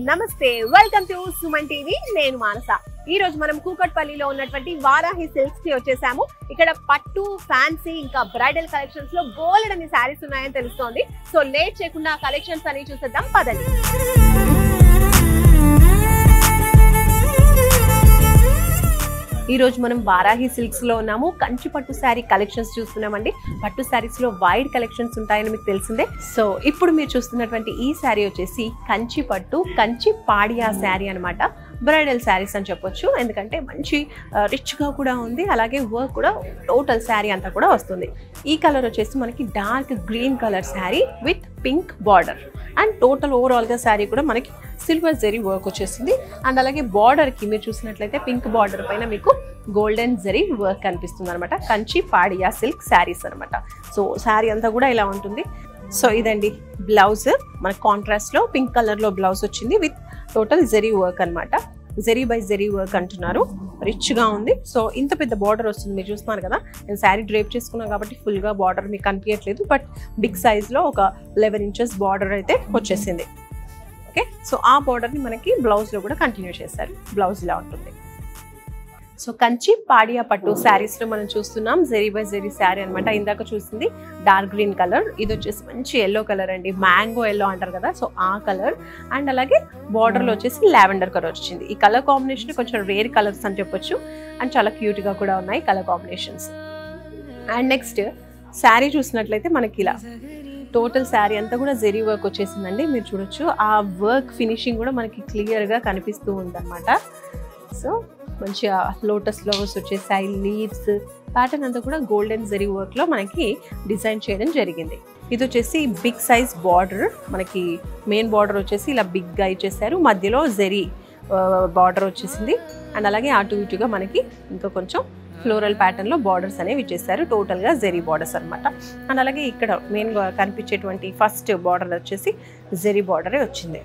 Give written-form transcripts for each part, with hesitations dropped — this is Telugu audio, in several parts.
నమస్తే వెల్కమ్ టు సుమన్ టీవీ నేను మానస ఈ రోజు మనం కూకట్పల్లిలో ఉన్నటువంటి వారాహి సిల్క్స్ కి వచ్చేసాము ఇక్కడ పట్టు ఫ్యాన్సీ ఇంకా బ్రైడల్ కలెక్షన్స్ లో బోలెడన్ని సారీస్ ఉన్నాయని తెలుస్తోంది సో లేట్ చేయకుండా కలెక్షన్స్ అని చూసేద్దాం పదండి ఈ రోజు మనం వారాహి సిల్క్స్ లో ఉన్నాము కంచి పట్టు శారీ కలెక్షన్స్ చూస్తున్నామండి పట్టు శారీస్ లో వైడ్ కలెక్షన్స్ ఉంటాయని మీకు తెలిసిందే సో ఇప్పుడు మీరు చూస్తున్నటువంటి ఈ శారీ వచ్చేసి కంచి పట్టు కంచి పాడియా శారీ అన్నమాట బ్రైడల్ శారీస్ అని చెప్పొచ్చు ఎందుకంటే మంచి రిచ్ గా కూడా ఉంది అలాగే వర్క్ కూడా టోటల్ శారీ అంతా కూడా వస్తుంది ఈ కలర్ వచ్చేసి మనకి dark green colour sari with pink border and total overall గా శారీ కూడా మనకి సిల్వర్ జరీ వర్క్ వచ్చేసింది అండ్ అలాగే బార్డర్ కి మీరు చూసినట్లయితే పింక్ బార్డర్ పైన మీకు గోల్డెన్ జరీ వర్క్ కనిపిస్తుంది అనమాట కంచి పాడియా సిల్క్ శారీస్ అనమాట సో శారీ అంతా కూడా ఇలా ఉంటుంది సో ఇదండి బ్లౌజ్ మన కాంట్రాస్ట్ లో పింక్ కలర్ లో బ్లౌజ్ వచ్చింది విత్ టోటల్ జరీ వర్క్ అనమాట జరీ బై జరీ వర్క్ అంటున్నారు రిచ్ గా ఉంది సో ఇంత పెద్ద బార్డర్ వస్తుంది మీరు చూస్తున్నారు కదా నేను శారీ డ్రేప్ చేసుకున్నాను కాబట్టి ఫుల్ గా బార్డర్ మీకు కనిపించట్లేదు బట్ బిగ్ సైజ్ లో ఒక 11 ఇంచెస్ బార్డర్ అయితే వచ్చేసింది ఓకే సో ఆ బార్డర్ ని మనకి బ్లౌజ్ లో కూడా కంటిన్యూ చేశారు బ్లౌజ్ ఇలా ఉంటుంది సో కంచి పాడియా పట్టు శారీస్ లో మనం చూస్తున్నాం జరీ బై జరీ శారీ అనమాట ఇందాక చూసింది డార్క్ గ్రీన్ కలర్ ఇది వచ్చేసి మంచి ఎల్లో కలర్ అండి మ్యాంగో ఎల్లో అంటారు కదా సో ఆ కలర్ అండ్ అలాగే బార్డర్ లో వచ్చేసి లావెండర్ కలర్ వచ్చింది ఈ కలర్ కాంబినేషన్ కొంచెం రేర్ కలర్స్ అని చెప్పొచ్చు అండ్ చాలా క్యూట్ గా కూడా ఉన్నాయి colour combinations and next sari చూసినట్లయితే మనకి ఇలా టోటల్ శారీ అంతా కూడా జరీ వర్క్ వచ్చేసిందండి మీరు చూడొచ్చు ఆ వర్క్ ఫినిషింగ్ కూడా మనకి క్లియర్ గా కనిపిస్తూ ఉందన్నమాట సో మంచిగా లోటస్ ఫ్లవర్స్ వచ్చేసాయి లీవ్స్ ప్యాటర్న్ అంతా కూడా గోల్డెన్ జరీ వర్క్ లో మనకి డిజైన్ చేయడం జరిగింది ఇది వచ్చేసి బిగ్ సైజ్ బార్డర్ మనకి మెయిన్ బార్డర్ వచ్చేసి ఇలా బిగ్ గా ఇచ్చేసారు మధ్యలో జరీ బార్డర్ వచ్చేసింది అండ్ అలాగే అటు ఇటుగా మనకి ఇంకా కొంచెం ఫ్లోరల్ ప్యాటర్న్ లో బార్డర్స్ అనేవి ఇచ్చేసారు టోటల్ గా జరీ బార్డర్స్ అనమాట అండ్ అలాగే ఇక్కడ మెయిన్ గా కనిపించేటువంటి ఫస్ట్ బార్డర్ వచ్చేసి జరీ బార్డరే వచ్చింది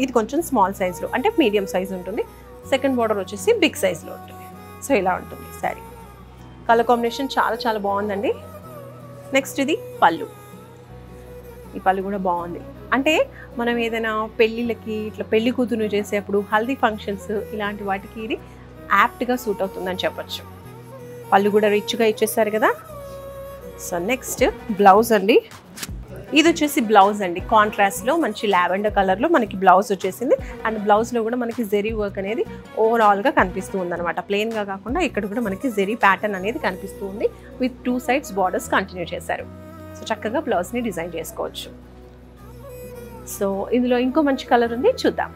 ఇది కొంచెం స్మాల్ సైజ్ లో అంటే మీడియం సైజ్ ఉంటుంది సెకండ్ బార్డర్ వచ్చేసి బిగ్ సైజ్ లో ఉంటుంది సో ఇలా ఉంటుంది శారీ కలర్ కాంబినేషన్ చాలా చాలా బాగుందండి నెక్స్ట్ ఇది పళ్ళు ఈ పళ్ళు కూడా బాగుంది అంటే మనం ఏదైనా పెళ్ళిళ్ళకి ఇట్లా పెళ్లి కూతురు చేసేప్పుడు హల్దీ ఫంక్షన్స్ ఇలాంటి వాటికి ఇది యాప్ట్గా సూట్ అవుతుందని చెప్పొచ్చు పళ్ళు కూడా రిచ్గా ఇచ్చేసారు కదా సో నెక్స్ట్ బ్లౌజ్ అండి ఇది వచ్చేసి బ్లౌజ్ అండి కాంట్రాస్ట్ లో మంచి లావెండర్ కలర్ లో మనకి బ్లౌజ్ వచ్చేసింది అండ్ బ్లౌజ్ లో కూడా మనకి జరీ వర్క్ అనేది ఓవరాల్ గా కనిపిస్తూ ఉంది అనమాట ప్లెయిన్ గా కాకుండా ఇక్కడ కూడా మనకి జరీ ప్యాటర్న్ అనేది కనిపిస్తూ ఉంది విత్ 2 sides బార్డర్స్ కంటిన్యూ చేశారు సో చక్కగా బ్లౌజ్ ని డిజైన్ చేసుకోవచ్చు సో ఇందులో ఇంకో మంచి కలర్ ఉంది చూద్దాం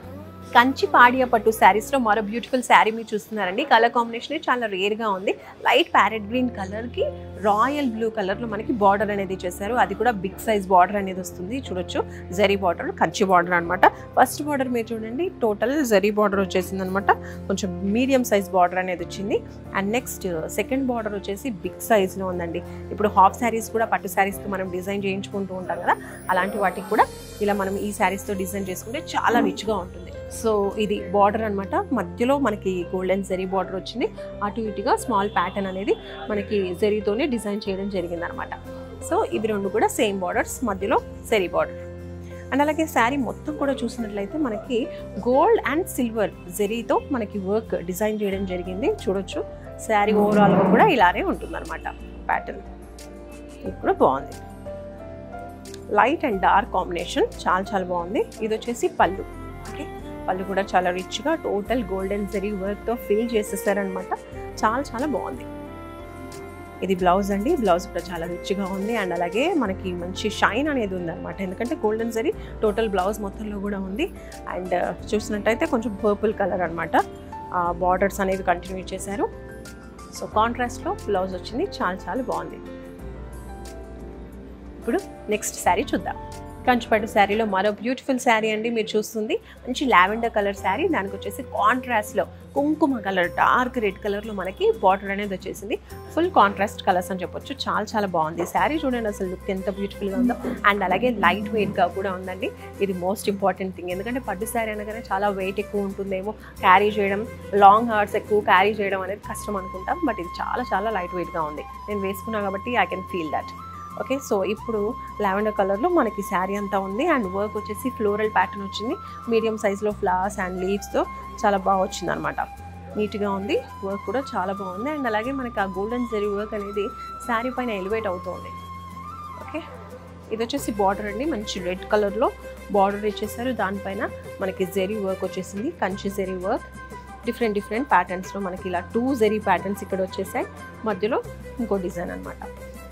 కంచి పాడియా పట్టు శారీస్ లో మరో బ్యూటిఫుల్ శారీ మీరు చూస్తున్నారండి కలర్ కాంబినేషన్ చాలా రేర్ గా ఉంది లైట్ ప్యారెట్ గ్రీన్ కలర్ కి రాయల్ బ్లూ కలర్ లో మనకి బార్డర్ అనేది చేశారు అది కూడా బిగ్ సైజ్ బార్డర్ అనేది వస్తుంది చూడొచ్చు జరీ బార్డర్ కంచి బార్డర్ అనమాట ఫస్ట్ బార్డర్ మీరు చూడండి టోటల్ జరీ బార్డర్ వచ్చేసింది అనమాట కొంచెం మీడియం సైజ్ బార్డర్ అనేది వచ్చింది అండ్ నెక్స్ట్ సెకండ్ బార్డర్ వచ్చేసి బిగ్ సైజ్ లో ఉందండి ఇప్పుడు హాఫ్ శారీస్ కూడా పట్టు శారీస్ తో మనం డిజైన్ చేయించుకుంటూ ఉంటాం కదా అలాంటి వాటికి కూడా ఇలా మనం ఈ శారీస్ తో డిజైన్ చేసుకుంటే చాలా రిచ్ గా ఉంటుంది సో ఇది బార్డర్ అనమాట మధ్యలో మనకి గోల్డెన్ జరీ బార్డర్ వచ్చింది అటు ఇటుగా స్మాల్ ప్యాటర్న్ అనేది మనకి జరీతోనే డిజైన్ చేయడం జరిగింది అనమాట సో ఇవి రెండు కూడా సేమ్ బార్డర్స్ మధ్యలో జరీ బార్డర్ అండ్ అలాగే శారీ మొత్తం కూడా చూసినట్లయితే మనకి గోల్డ్ అండ్ సిల్వర్ జరీతో మనకి వర్క్ డిజైన్ చేయడం జరిగింది చూడొచ్చు శారీ ఓవరాల్ గా కూడా ఇలానే ఉంటుంది అనమాట ప్యాటర్న్ ఇది కూడా బాగుంది లైట్ అండ్ డార్క్ కాంబినేషన్ చాలా చాలా బాగుంది ఇది వచ్చేసి పళ్ళు ఓకే పళ్ళు కూడా చాలా రిచ్గా టోటల్ గోల్డెన్ జరీ వర్క్తో ఫిల్ చేసేసారనమాట చాలా చాలా బాగుంది ఇది బ్లౌజ్ అండి బ్లౌజ్ కూడా చాలా రిచ్గా ఉంది అండ్ అలాగే మనకి మంచి షైన్ అనేది ఉందన్నమాట ఎందుకంటే గోల్డెన్ జరీ టోటల్ బ్లౌజ్ మొత్తంలో కూడా ఉంది అండ్ చూసినట్టయితే కొంచెం పర్పుల్ కలర్ అనమాట బార్డర్స్ అనేవి కంటిన్యూ చేశారు సో కాంట్రాస్ట్లో బ్లౌజ్ వచ్చింది చాలా చాలా బాగుంది ఇప్పుడు నెక్స్ట్ శారీ చూద్దాం కంచిపట్టు శారీలో మరో బ్యూటిఫుల్ శారీ అండి మీరు చూస్తుంది మంచి లావెండర్ కలర్ శారీ దానికి వచ్చేసి కాంట్రాస్ట్లో కుంకుమ కలర్ డార్క్ రెడ్ కలర్లో మనకి బార్డర్ అనేది వచ్చేసింది ఫుల్ కాంట్రాస్ట్ కలర్స్ అని చెప్పొచ్చు చాలా చాలా బాగుంది శారీ చూడండి అసలు లుక్ ఎంత బ్యూటిఫుల్గా ఉందో అండ్ అలాగే లైట్ వెయిట్గా కూడా ఉందండి ఇది మోస్ట్ ఇంపార్టెంట్ థింగ్ ఎందుకంటే పట్టు శారీ అనగానే చాలా వెయిట్ ఎక్కువ ఉంటుందేమో క్యారీ చేయడం లాంగ్ హార్స్ ఎక్కువ క్యారీ చేయడం అనేది కష్టం అనుకుంటాం బట్ ఇది చాలా చాలా లైట్ వెయిట్గా ఉంది నేను వేసుకున్నా కాబట్టి I can feel that okay, so ఇప్పుడు లావెండర్ కలర్లో మనకి శారీ అంతా ఉంది అండ్ వర్క్ వచ్చేసి ఫ్లోరల్ ప్యాటర్న్ వచ్చింది. మీడియం సైజ్లో ఫ్లవర్స్ అండ్ లీవ్స్తో చాలా బాగా వచ్చింది అనమాట. నీట్గా ఉంది, వర్క్ కూడా చాలా బాగుంది. అండ్ అలాగే మనకి ఆ గోల్డెన్ జరీ వర్క్ అనేది శారీ పైన ఎలివేట్ అవుతుంది. ఓకే, ఇది వచ్చేసి బార్డర్ అండి, మంచి రెడ్ కలర్లో బార్డర్ ఇచ్చేసారు. దానిపైన మనకి జరీ వర్క్ వచ్చేసింది, కంచి జరీ వర్క్. డిఫరెంట్ ప్యాటర్న్స్లో మనకి ఇలా 2 జరీ ప్యాటర్న్స్ ఇక్కడ వచ్చేసాయి. మధ్యలో ఇంకో డిజైన్ అనమాట.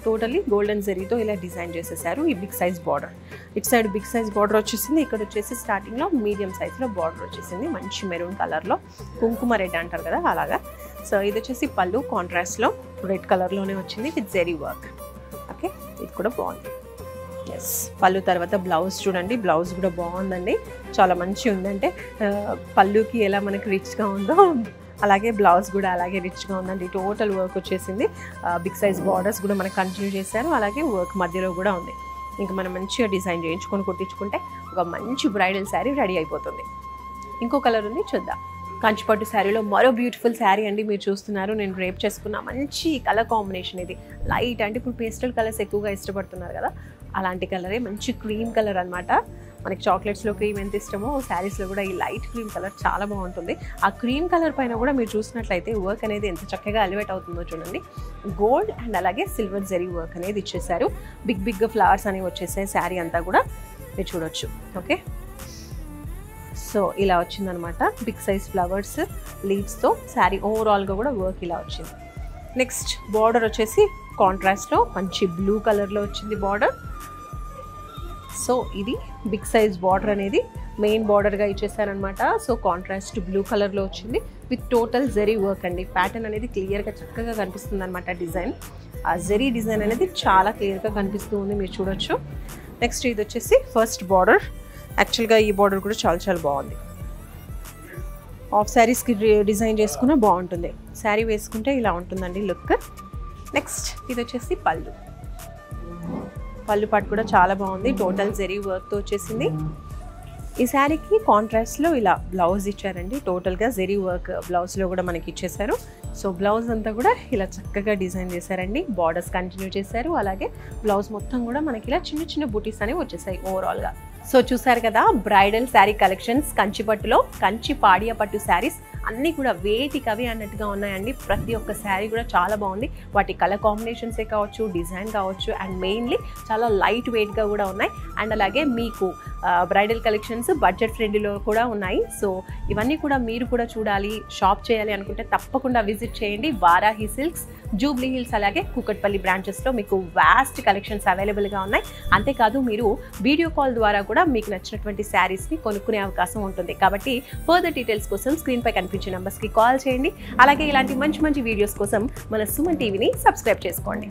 టోటలీ గోల్డెన్ జరీతో ఇలా డిజైన్ చేసేసారు. ఈ బిగ్ సైజ్ బార్డర్, ఇటు సైడ్ బిగ్ సైజ్ బార్డర్ వచ్చేసింది. ఇక్కడ వచ్చేసి స్టార్టింగ్లో మీడియం సైజ్లో బార్డర్ వచ్చేసింది, మంచి మెరూన్ కలర్లో, కుంకుమ రెడ్ అంటారు కదా అలాగా. సో ఇది వచ్చేసి పళ్ళు కాంట్రాస్ట్లో రెడ్ కలర్లోనే వచ్చింది విత్ జరీ వర్క్. ఓకే, ఇది కూడా బాగుంది. ఎస్, పళ్ళు తర్వాత బ్లౌజ్ చూడండి, బ్లౌజ్ కూడా బాగుందండి, చాలా మంచి ఉందంటే పళ్ళుకి ఎలా మనకి రిచ్గా ఉందో అలాగే బ్లౌజ్ కూడా అలాగే రిచ్గా ఉందండి. టోటల్ వర్క్ వచ్చేసింది. బిగ్ సైజ్ బార్డర్స్ కూడా మనకు కంటిన్యూ చేశారు. అలాగే వర్క్ మధ్యలో కూడా ఉంది. ఇంకా మనం మంచిగా డిజైన్ చేయించుకొని కుట్టించుకుంటే ఒక మంచి బ్రైడల్ శారీ రెడీ అయిపోతుంది. ఇంకో కలర్ ఉంది, చూద్దాం. కంచిపట్టు శారీలో మరో బ్యూటిఫుల్ శారీ అండి మీరు చూస్తున్నారు. నేను రేప్ చేసుకున్న మంచి కలర్ కాంబినేషన్ ఇది. లైట్ అంటే ఇప్పుడు పేస్టల్ కలర్స్ ఎక్కువగా ఇష్టపడుతున్నారు కదా, అలాంటి కలరే. మంచి క్రీమ్ కలర్ అనమాట. మనకి చాక్లెట్స్లో క్రీమ్ ఎంత ఇష్టమో శారీస్లో కూడా ఈ లైట్ క్రీమ్ కలర్ చాలా బాగుంటుంది. ఆ క్రీమ్ కలర్ పైన కూడా మీరు చూసినట్లయితే వర్క్ అనేది ఎంత చక్కగా ఎలివేట్ అవుతుందో చూడండి. గోల్డ్ అండ్ అలాగే సిల్వర్ జరీ వర్క్ అనేది ఇచ్చేసారు. బిగ్ ఫ్లవర్స్ అనేవి వచ్చేసాయి శారీ అంతా కూడా మీరు చూడొచ్చు. ఓకే, సో ఇలా వచ్చిందనమాట. బిగ్ సైజ్ ఫ్లవర్స్ లీవ్స్తో శారీ ఓవరాల్గా కూడా వర్క్ ఇలా వచ్చింది. నెక్స్ట్ బార్డర్ వచ్చేసి కాంట్రాస్ట్లో మంచి బ్లూ కలర్లో వచ్చింది బార్డర్. సో ఇది బిగ్ సైజ్ బార్డర్ అనేది మెయిన్ బార్డర్గా ఇచ్చేసారనమాట. సో కాంట్రాస్ట్ బ్లూ కలర్లో వచ్చింది విత్ టోటల్ జరీ వర్క్ అండి. ప్యాటర్న్ అనేది క్లియర్గా చక్కగా కనిపిస్తుంది అనమాట. డిజైన్, ఆ జరీ డిజైన్ అనేది చాలా క్లియర్గా కనిపిస్తూ ఉంది, మీరు చూడొచ్చు. నెక్స్ట్ ఇది వచ్చేసి ఫస్ట్ బార్డర్. యాక్చువల్గా ఈ బార్డర్ కూడా చాలా బాగుంది. ఆఫ్ శారీస్కి డిజైన్ చేసుకున్న బాగుంటుంది. శారీ వేసుకుంటే ఇలా ఉంటుందండి లుక్. నెక్స్ట్ ఇది వచ్చేసి పళ్ళు. పళ్ళు పాటు కూడా చాలా బాగుంది, టోటల్ జరీ వర్క్తో వచ్చేసింది. ఈ శారీకి కాంట్రాస్ట్లో ఇలా బ్లౌజ్ ఇచ్చారండి. టోటల్గా జరీ వర్క్ బ్లౌజ్లో కూడా మనకి ఇచ్చేసారు. సో బ్లౌజ్ అంతా కూడా ఇలా చక్కగా డిజైన్ చేశారండి. బార్డర్స్ కంటిన్యూ చేశారు. అలాగే బ్లౌజ్ మొత్తం కూడా మనకి ఇలా చిన్న బూటీస్ అనేవి వచ్చేసాయి ఓవరాల్గా. సో చూసారు కదా, బ్రైడల్ శారీ కలెక్షన్స్ కంచిపట్టులో. కంచి పాడియా పట్టు శారీస్ అన్నీ కూడా వేటికి అవి అన్నట్టుగా ఉన్నాయండి. ప్రతి ఒక్క శారీ కూడా చాలా బాగుంది. వాటి కలర్ కాంబినేషన్సే కావచ్చు, డిజైన్ కావచ్చు, అండ్ మెయిన్లీ చాలా లైట్ వెయిట్గా కూడా ఉన్నాయి. అండ్ అలాగే మీకు బ్రైడల్ కలెక్షన్స్ బడ్జెట్ ఫ్రెండ్లీలో కూడా ఉన్నాయి. సో ఇవన్నీ కూడా మీరు కూడా చూడాలి, షాప్ చేయాలి అనుకుంటే తప్పకుండా విజిట్ చేయండి. వారాహి సిల్క్స్, జూబ్లీ హిల్స్ అలాగే కూకట్పల్లి బ్రాంచెస్లో మీకు వాస్ట్ కలెక్షన్స్ అవైలబుల్గా ఉన్నాయి. అంతేకాదు మీరు వీడియో కాల్ ద్వారా కూడా మీకు నచ్చినటువంటి శారీస్ని కొనుక్కునే అవకాశం ఉంటుంది. కాబట్టి ఫర్దర్ డీటెయిల్స్ కోసం స్క్రీన్పై కనిపించే నెంబర్స్కి కాల్ చేయండి. అలాగే ఇలాంటి మంచి వీడియోస్ కోసం మన సుమన్ టీవీని సబ్స్క్రైబ్ చేసుకోండి.